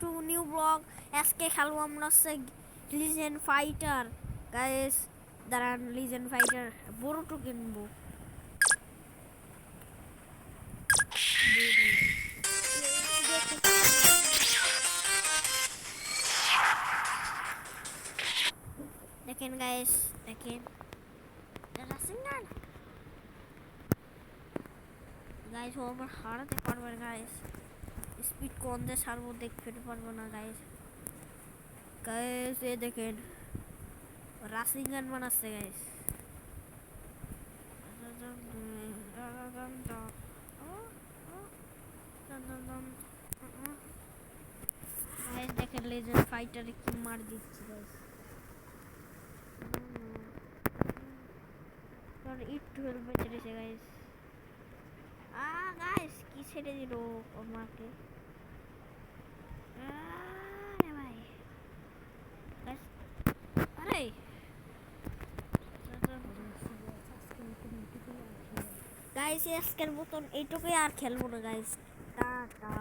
Two new blog. আজকে খেলবো আমরা হচ্ছে লিজেন্ড ফাইটার গাইস। দাঁড়ান, লিজেন্ড ফাইটার বড়টো কিনবো। দেখেন গাইস, দেখেন রাসিঙ্গান গাইস, ও আমার হারাতে পারবে না গাইস। স্পিড কোন দিয়ে সারবো দেখতে পারবো না গাইস। গাইস এ দেখেন রাসিঙ্গান বানাচ্ছে গাইস। গাইস দেখেন লেজেন্ড ফাইটারে কি মার দিচ্ছি গাইস। একটু হেল্প বেঁচে রয়েছে গাইস। গাইস কি ছেড়ে দিল আমাকে। আরে ভাই গাইস, আরে গাইস আজকের মতন এইটুকুই, আর খেলবো না গাইস। টাটা।